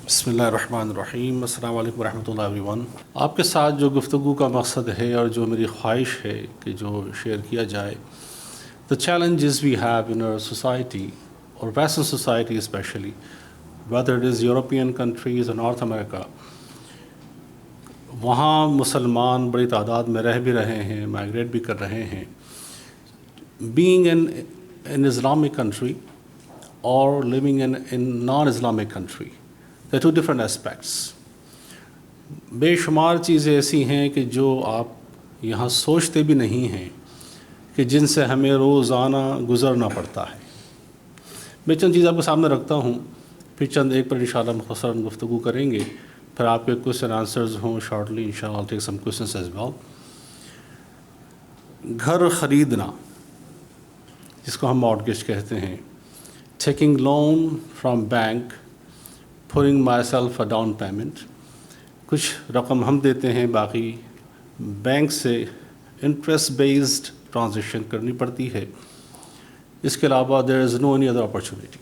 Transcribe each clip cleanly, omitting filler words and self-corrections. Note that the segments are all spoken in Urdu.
بسم اللہ الرحمن الرحیم. السلام علیکم ورحمۃ اللہ ایوری ون. آپ کے ساتھ جو گفتگو کا مقصد ہے اور جو میری خواہش ہے کہ جو شیئر کیا جائے, the challenges we have in our society or Western society especially, whether it is European countries or North America, وہاں مسلمان بڑی تعداد میں رہ بھی رہے ہیں, مائگریٹ بھی کر رہے ہیں. being in Islamic country or living in non-Islamic country, there are two different aspects. بے شمار چیزیں ایسی ہیں کہ جو آپ یہاں سوچتے بھی نہیں ہیں کہ جن سے ہمیں روزانہ گزرنا پڑتا ہے. میں چند چیز آپ کے سامنے رکھتا ہوں, پھر چند ایک پر انشاءاللہ مختصراً گفتگو کریں گے, پھر آپ کے کوشچن آنسرز ہوں شارٹلی انشاءاللہ. I'll take some questions as well. گھر خریدنا جس کو ہم مارٹگیج کہتے ہیں, taking loan from bank, putting myself a down payment. کچھ رقم ہم دیتے ہیں, باقی بینک سے انٹرسٹ بیسڈ ٹرانزیکشن کرنی پڑتی ہے. اس کے علاوہ there is no any other opportunity.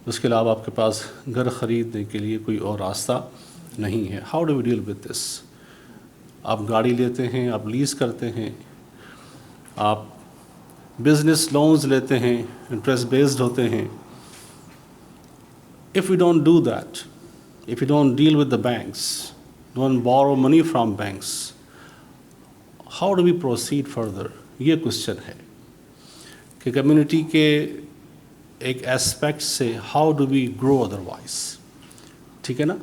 اس کے علاوہ آپ کے پاس گھر خریدنے کے لیے کوئی اور راستہ نہیں ہے. How do we deal with this? آپ گاڑی لیتے ہیں, آپ لیز کرتے ہیں, آپ بزنس لونز لیتے ہیں, انٹرسٹ بیسڈ ہوتے ہیں. If we don't do that, if we don't deal with the banks, don't borrow money from banks, how do we proceed further? یہ کوشچن ہے کہ کمیونٹی کے ایک اسپیکٹ سے how do we grow otherwise. ٹھیک ہے نا,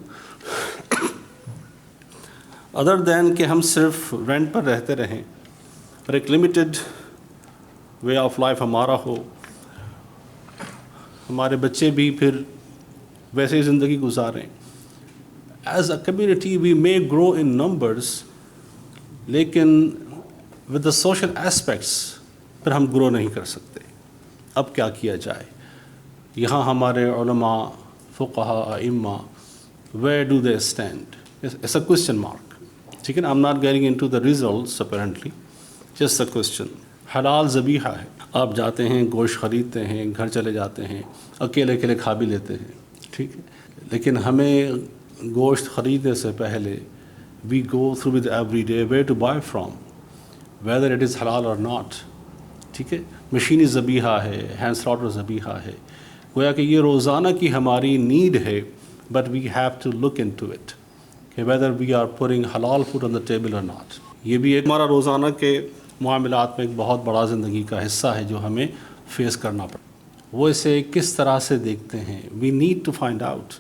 ادر دین کہ ہم صرف رینٹ پر رہتے رہیں اور ایک لمیٹڈ وے آف لائف ہمارا ہو, ہمارے بچے بھی پھر ویسے ہی زندگی گزاریں. As a community we may grow in numbers, لیکن with the social aspects پھر ہم گرو نہیں کر سکتے. اب کیا کیا جائے؟ یہاں ہمارے علماء, فقہاء, ائمہ, where do they stand? It's a question mark. ٹھیک ہے نا, I'm not getting into the results apparently, just a question. حلال ذبیحہ ہے, آپ جاتے ہیں گوشت خریدتے ہیں, گھر چلے جاتے ہیں, اکیلے اکیلے کھا بھی لیتے ہیں, ٹھیک ہے, لیکن ہمیں گوشت خریدنے سے پہلے we go through with every day where to buy from, whether it is halal or not. ٹھیک ہے, مشینی ذبیحہ ہے, ہینڈ سلاٹر ذبیحہ ہے, گویا کہ یہ روزانہ کی ہماری نیڈ ہے, but we have to look into it کہ whether we are putting halal food on the table or not. یہ بھی ایک ہمارا روزانہ کے معاملات میں ایک بہت بڑا زندگی کا حصہ ہے جو ہمیں فیس کرنا پڑتا. وہ اسے کس طرح سے دیکھتے ہیں, we need to find out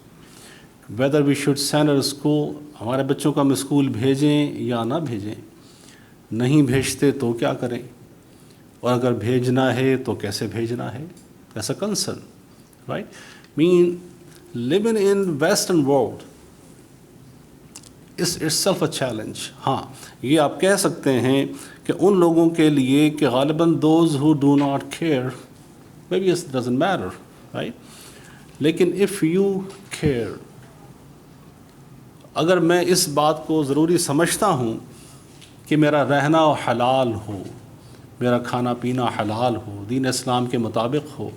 whether we should send our school, ہمارے بچوں کو ہم اسکول بھیجیں یا نہ بھیجیں. نہیں بھیجتے تو کیا کریں, اور اگر بھیجنا ہے تو کیسے بھیجنا ہے. That's a concern, right? Mean living in Western world is itself a challenge. ہاں, یہ آپ کہہ سکتے ہیں کہ ان لوگوں کے لیے کہ غالباً those who do not care, maybe it doesn't matter, right? لیکن if you care, اگر میں اس بات کو ضروری سمجھتا ہوں کہ میرا رہنا حلال ہو, میرا کھانا پینا حلال ہو, دین اسلام کے مطابق ہو,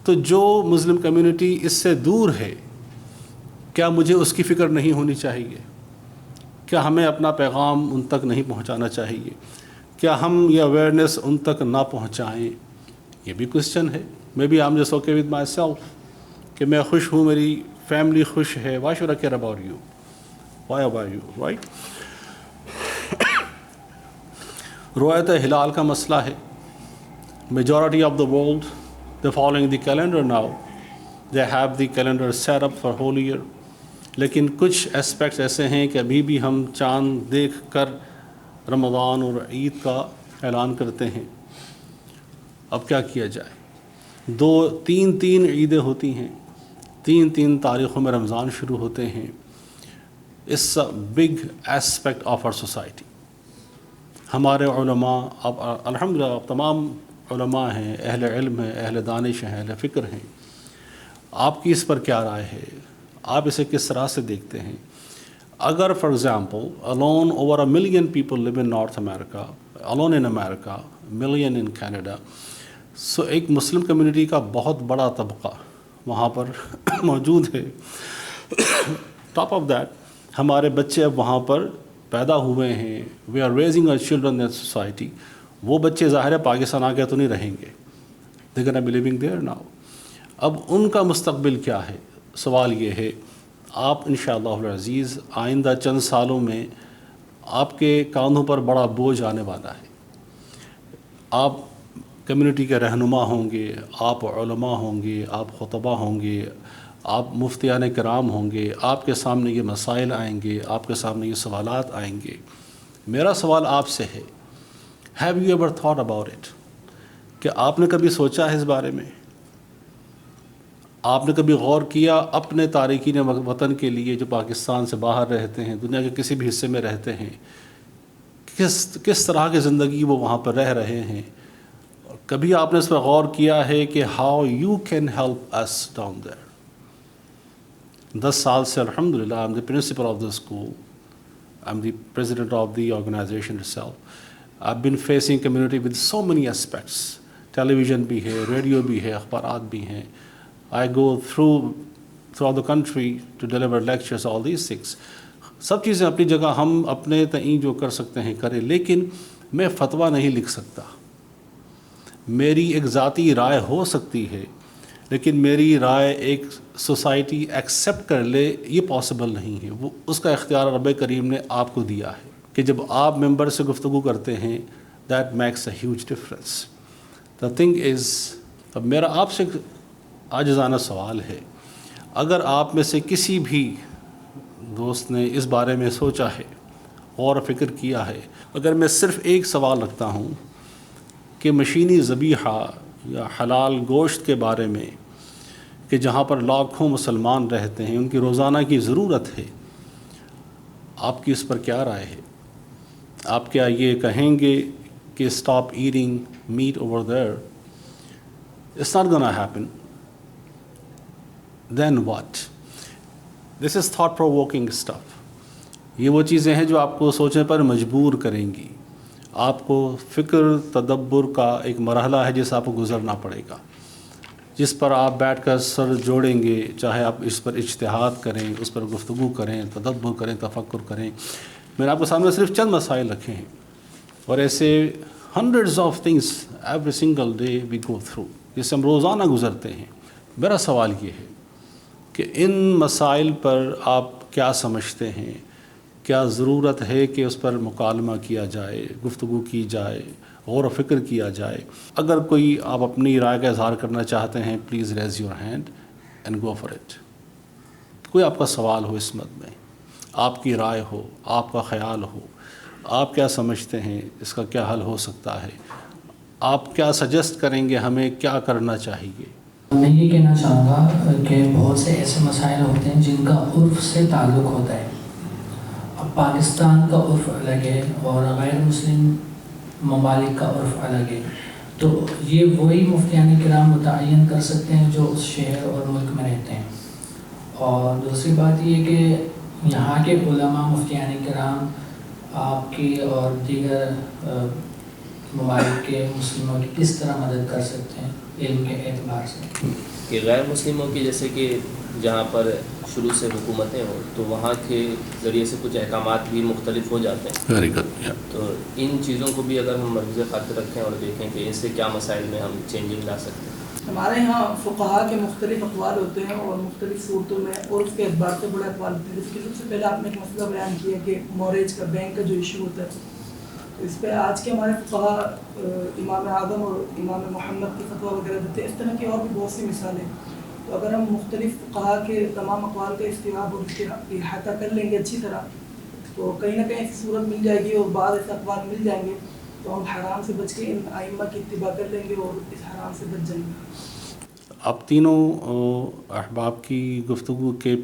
تو جو مسلم کمیونٹی اس سے دور ہے, کیا مجھے اس کی فکر نہیں ہونی چاہیے؟ کیا ہمیں اپنا پیغام ان تک نہیں پہنچانا چاہیے؟ کیا ہم یہ اویئرنیس ان تک نہ پہنچائیں؟ یہ بھی کوشچن ہے. میں بھی I'm just okay with myself کہ میں خوش ہوں, میری فیملی خوش ہے. Why should I care about you? Why about you, right? رؤیت ہلال کا مسئلہ ہے. Majority of the world, they're following the calendar now. They have the calendar set up for whole year. لیکن کچھ اسپیکٹس ایسے ہیں کہ ابھی بھی ہم چاند دیکھ کر رمضان اور عید کا اعلان کرتے ہیں. اب کیا کیا جائے؟ تین عیدیں ہوتی ہیں, تین تاریخوں میں رمضان شروع ہوتے ہیں. It's a big aspect of our society. ہمارے علماء, اب الحمدللہ تمام علماء ہیں, اہل علم ہیں, اہل دانش ہیں, اہل فکر ہیں. آپ کی اس پر کیا رائے ہے؟ آپ اسے کس طرح سے دیکھتے ہیں؟ اگر for example alone over 1 million people live in North America, alone in America, 1 million in Canada, so ایک مسلم کمیونٹی کا بہت بڑا طبقہ وہاں پر موجود ہے. ٹاپ آف دیٹ ہمارے بچے اب وہاں پر پیدا ہوئے ہیں. We are raising our children in society. وہ بچے ظاہر ہے پاکستان آ کے تو نہیں رہیں گے. They gonna be living there now. اب ان کا مستقبل کیا ہے؟ سوال یہ ہے. آپ انشاءاللہ العزیز آئندہ چند سالوں میں آپ کے کاندھوں پر بڑا بوجھ آنے والا ہے. آپ کمیونٹی کے رہنما ہوں گے، آپ علماء ہوں گے، آپ خطبہ ہوں گے، آپ مفتیان کرام ہوں گے. آپ کے سامنے یہ مسائل آئیں گے، آپ کے سامنے یہ سوالات آئیں گے. میرا سوال آپ سے ہے، have you ever thought about it? کہ آپ نے کبھی سوچا ہے اس بارے میں؟ آپ نے کبھی غور کیا اپنے تارکین وطن کے لیے جو پاکستان سے باہر رہتے ہیں، دنیا کے کسی بھی حصے میں رہتے ہیں، کس طرح کی زندگی وہ وہاں پر رہ رہے ہیں؟ کبھی آپ نے اس پر غور کیا ہے کہ how you can help us down there? 10 سال سے الحمدللہ I am the principal of the school. I am the president of the organisation itself. I've been facing community with so many aspects. Television بھی ہے، ریڈیو بھی ہے، اخبارات بھی ہیں. I go throughout the country to deliver lectures, all these things. سب چیزیں اپنی جگہ، ہم اپنے تئیں جو کر سکتے ہیں کریں، لیکن میں فتویٰ نہیں لکھ سکتا. میری ایک ذاتی رائے ہو سکتی ہے، لیکن میری رائے ایک سوسائٹی ایکسیپٹ کر لے یہ پاسبل نہیں ہے. وہ اس کا اختیار رب کریم نے آپ کو دیا ہے کہ جب آپ ممبر سے گفتگو کرتے ہیں that makes a huge difference. The thing is, اب میرا آپ سے عاجزانہ سوال ہے، اگر آپ میں سے کسی بھی دوست نے اس بارے میں سوچا ہے، غور و فکر کیا ہے، اگر میں صرف ایک سوال رکھتا ہوں کہ مشینی ذبیحہ یا حلال گوشت کے بارے میں، کہ جہاں پر لاکھوں مسلمان رہتے ہیں، ان کی روزانہ کی ضرورت ہے، آپ کی اس پر کیا رائے ہے؟ آپ کیا یہ کہیں گے کہ stop eating meat over there? It's not gonna happen. Then what? This is thought provoking stuff. یہ وہ چیزیں ہیں جو آپ کو سوچنے پر مجبور کریں گی. آپ کو فکر تدبر کا ایک مرحلہ ہے جس آپ کو گزرنا پڑے گا، جس پر آپ بیٹھ کر سر جوڑیں گے، چاہے آپ اس پر اجتہاد کریں، اس پر گفتگو کریں، تدبر کریں، تفکر کریں. میں نے آپ کے سامنے صرف چند مسائل رکھے ہیں، اور ایسے hundreds of things every single day we go through, جس سے ہم روزانہ گزرتے ہیں. میرا سوال یہ ہے کہ ان مسائل پر آپ کیا سمجھتے ہیں؟ کیا ضرورت ہے کہ اس پر مکالمہ کیا جائے، گفتگو کی جائے، غور و فکر کیا جائے؟ اگر کوئی آپ اپنی رائے کا اظہار کرنا چاہتے ہیں، please raise your hand and go for it. کوئی آپ کا سوال ہو اس مد میں، آپ کی رائے ہو، آپ کا خیال ہو، آپ کیا سمجھتے ہیں اس کا کیا حل ہو سکتا ہے؟ آپ کیا سجیسٹ کریں گے ہمیں کیا کرنا چاہیے؟ میں یہ کہنا چاہوں گا کہ بہت سے ایسے مسائل ہوتے ہیں جن کا عرف سے تعلق ہوتا ہے. اب پاکستان کا عرف الگ ہے اور غیر مسلم ممالک کا عرف الگ ہے، تو یہ وہی مفتیان کرام متعین کر سکتے ہیں جو اس شہر اور ملک میں رہتے ہیں. اور دوسری بات یہ کہ یہاں کے علماء مفتیان کرام آپ کی اور دیگر ممالک کے مسلموں کی کس طرح مدد کر سکتے ہیں علم کے اعتبار سے؟ کہ غیر مسلموں کی جیسے کہ جہاں پر شروع سے حکومتیں ہوں تو وہاں کے ذریعے سے کچھ احکامات بھی مختلف ہو جاتے ہیں. تو ان چیزوں کو بھی اگر ہم مرکز خاطر رکھیں اور دیکھیں کہ اس سے کیا مسائل میں ہم چینجنگ لا سکتے ہیں. ہمارے یہاں فقہا کے مختلف اقوال ہوتے ہیں اور مختلف صورتوں میں اور اس کے اعتبار سے بڑے اقوال ہوتے ہیں. جیسے کہ سب سے پہلے آپ نے ایک مسئلہ بیان کیا کہ موریج کا، بینک کا جو ایشو ہوتا ہے، اس پہ آج کے ہمارے فقہا امام اعظم اور امام محمد کی فتویٰ وغیرہ دیتے ہیں. اس طرح کی اور بھی بہت سی مثالیں. تو اگر ہم مختلف فقہا کے تمام اقوال کا استیعاب اور اس کے احاطہ کر لیں گے اچھی طرح، تو کہیں نہ کہیں ایسی صورت مل جائے گی اور بعض ایسے اقوال مل جائیں گے تو ہم حرام سے بچ کے ان ائمہ کی اتباع کر لیں گے اور اس حرام سے بچ جائیں گے. اب تینوں احباب کی گفتگو کے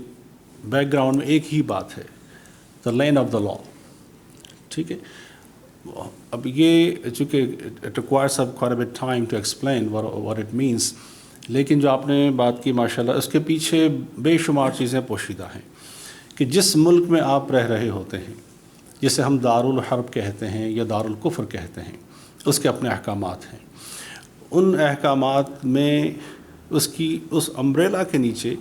بیک گراؤنڈ میں ایک ہی بات ہے، دا لین آف دا لا. ٹھیک ہے، اب یہ چونکہ it requires quite a bit time to explain what it means، لیکن جو آپ نے بات کی ماشاءاللہ اس کے پیچھے بے شمار چیزیں پوشیدہ ہیں. کہ جس ملک میں آپ رہ رہے ہوتے ہیں، جسے ہم دارالحرب کہتے ہیں یا دارالکفر کہتے ہیں، اس کے اپنے احکامات ہیں. ان احکامات میں اس امبریلا کے نیچے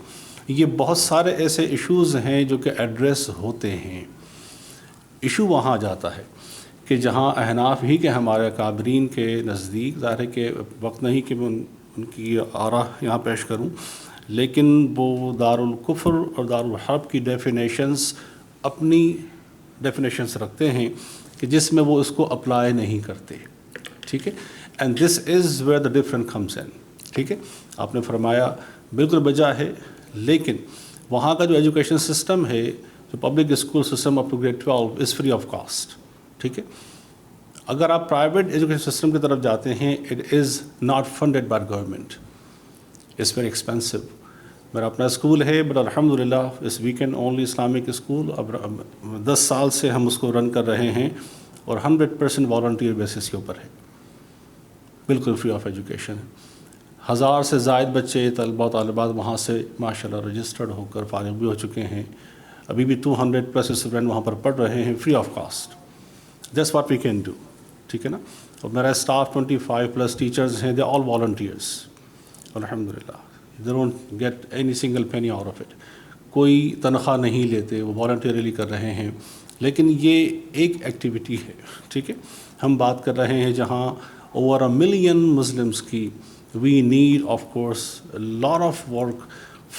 یہ بہت سارے ایسے ایشوز ہیں جو کہ ایڈریس ہوتے ہیں. ایشو وہاں جاتا ہے کہ جہاں احناف ہی کے ہمارے اکابرین کے نزدیک، ظاہر ہے کہ وقت نہیں کہ میں ان کی آراء یہاں پیش کروں، لیکن وہ دارالکفر اور دارالحرب کی ڈیفینیشنز اپنی ڈیفینیشنز رکھتے ہیں کہ جس میں وہ اس کو اپلائی نہیں کرتے. ٹھیک ہے، and this is where the different comes in. ٹھیک ہے، آپ نے فرمایا بالکل بجا ہے، لیکن وہاں کا جو ایجوکیشن سسٹم ہے، جو public school system up to grade 12 is free of cost. ٹھیک ہے، اگر آپ پرائیویٹ ایجوکیشن سسٹم کی طرف جاتے ہیں، it is not funded by government, it's very expensive. میرا اپنا اسکول ہے، بٹ الحمد للہ اس ویکینڈ اونلی اسلامک اسکول، اب 10 سال سے ہم اس کو رن کر رہے ہیں اور 100% والنٹیئر بیسس کے اوپر ہے، بالکل فری آف ایجوکیشن. 1000 سے زائد بچے، طلباء و طالبات وہاں سے ماشاءاللہ رجسٹرڈ ہو کر فارغ بھی ہو چکے ہیں. ابھی بھی 200+ اسٹوڈنٹ وہاں پر پڑھ رہے ہیں free of cost. That's what we can do. ٹھیک ہے نا. اور میرا اسٹاف 25+ ٹیچرز ہیں، دے آل والنٹیئرس الحمد للہ. They don't get any single penny out of it. کوئی تنخواہ نہیں لیتے، وہ والنٹیئرلی کر رہے ہیں. لیکن یہ ایک ایکٹیویٹی ہے. ٹھیک ہے، ہم بات کر رہے ہیں جہاں اوور 1 ملین مسلمس کی. We need of course lot of work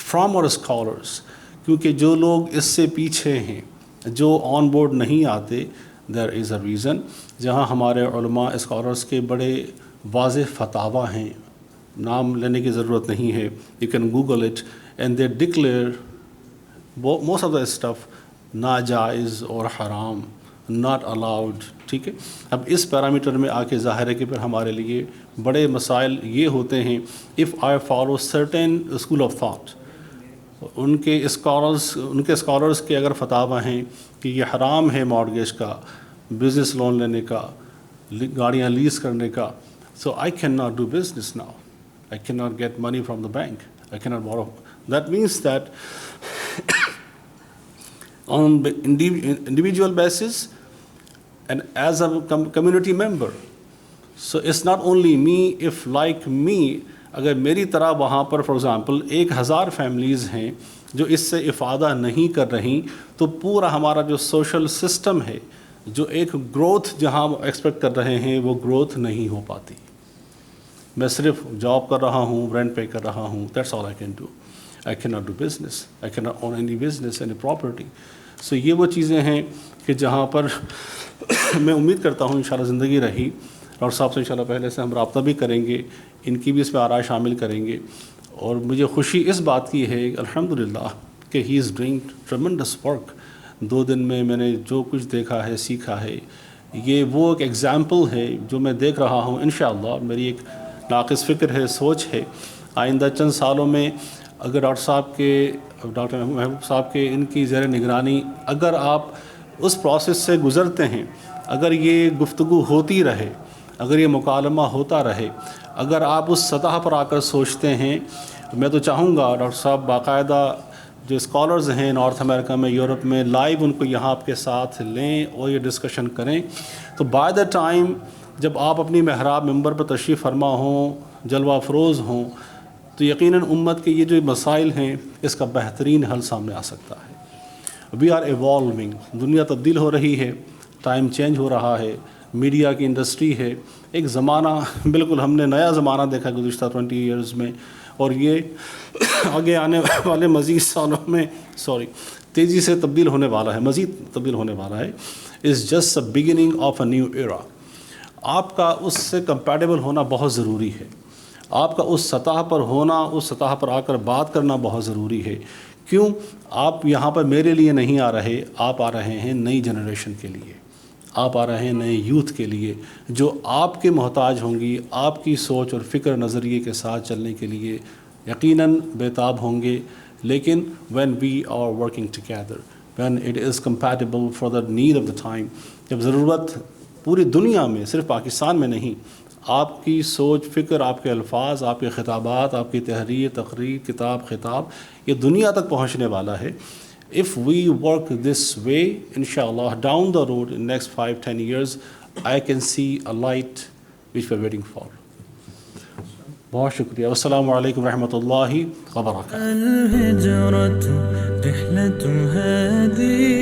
from our scholars, کیونکہ جو لوگ اس سے پیچھے ہیں، جو آن بورڈ نہیں آتے، دیر از اے ریزن. جہاں ہمارے علماء اسکالرس کے بڑے واضح فتاوی ہیں، نام لینے کی ضرورت نہیں ہے، you can Google it, and they declare most of the stuff ناجائز اور حرام، ناٹ الاؤڈ. ٹھیک ہے، اب اس پیرامیٹر میں آ کے ظاہر ہے کہ پھر ہمارے لیے بڑے مسائل یہ ہوتے ہیں. If I follow certain school of thought, ان کے اسکالرس کے اگر فتاوی ہیں کہ یہ حرام ہے مارگیج کا، بزنس لون لینے کا، گاڑیاں لیز کرنے کا، so I can not do business now. I cannot get money from the bank. I cannot borrow. That means that on the individual basis and as a community member, so it's not only me. If like me, اگر میری طرح وہاں پر فار ایگزامپل 1000 فیملیز ہیں جو اس سے افادہ نہیں کر رہی، تو پورا ہمارا جو سوشل سسٹم ہے، جو ایک گروتھ جہاں ایکسپیکٹ کر رہے ہیں، وہ گروتھ نہیں ہو پاتی. میں صرف جاب کر رہا ہوں، رینٹ پے کر رہا ہوں، that's all I can do. I can not do business, I can not own any business, any property. So یہ وہ چیزیں ہیں کہ جہاں پر میں امید کرتا ہوں انشاءاللہ زندگی رہی، اور صاحب سے انشاءاللہ پہلے سے ہم رابطہ بھی کریں گے، ان کی بھی اس میں آراء شامل کریں گے. اور مجھے خوشی اس بات کی ہے الحمدللہ کہ ہی از ڈوئنگ ٹریمنڈس ورک. 2 دن میں میں نے جو کچھ دیکھا ہے، سیکھا ہے، یہ وہ ایک ایگزامپل ہے جو میں دیکھ رہا ہوں. انشاءاللہ میری ایک ناقص فکر ہے، سوچ ہے، آئندہ چند سالوں میں اگر ڈاکٹر محبوب صاحب کے ان کی زیر نگرانی اگر آپ اس پروسیس سے گزرتے ہیں، اگر یہ گفتگو ہوتی رہے، اگر یہ مکالمہ ہوتا رہے، اگر آپ اس سطح پر آ کر سوچتے ہیں، میں تو چاہوں گا ڈاکٹر صاحب باقاعدہ جو اسکالرز ہیں نارتھ امریکہ میں، یورپ میں، لائیو ان کو یہاں آپ کے ساتھ لیں اور یہ ڈسکشن کریں. تو بائی دا ٹائم جب آپ اپنی محراب ممبر پر تشریف فرما ہوں، جلوہ افروز ہوں، تو یقیناً امت کے یہ جو مسائل ہیں اس کا بہترین حل سامنے آ سکتا ہے. وی آر ایوالونگ، دنیا تبدیل ہو رہی ہے، ٹائم چینج ہو رہا ہے، میڈیا کی انڈسٹری ہے، ایک زمانہ بالکل ہم نے نیا زمانہ دیکھا گزشتہ 20 ایئرز میں، اور یہ آگے آنے والے مزید سالوں میں تیزی سے تبدیل ہونے والا ہے، مزید تبدیل ہونے والا ہے. Is just a beginning of a new era. آپ کا اس سے کمپیٹیبل ہونا بہت ضروری ہے، آپ کا اس سطح پر ہونا، اس سطح پر آ کر بات کرنا بہت ضروری ہے. کیوں؟ آپ یہاں پر میرے لیے نہیں آ رہے، آپ آ رہے ہیں نئی جنریشن کے لیے، آپ آ رہے ہیں نئے یوتھ کے لیے جو آپ کے محتاج ہوں گی، آپ کی سوچ اور فکر نظریے کے ساتھ چلنے کے لیے یقیناً بیتاب ہوں گے. لیکن when we are working together, when it is compatible for the need of the time، جب ضرورت پوری دنیا میں، صرف پاکستان میں نہیں، آپ کی سوچ فکر، آپ کے الفاظ، آپ کے خطابات، آپ کی تحریر، تقریر، کتاب، خطاب، یہ دنیا تک پہنچنے والا ہے. If we work this way, inshallah, down the road in next 5-10 years, I can see a light which we're waiting for. بہت شکریہ. السلام علیکم ورحمۃ اللہ وبرکاتہ. الہجرۃ رحلۃ ہادی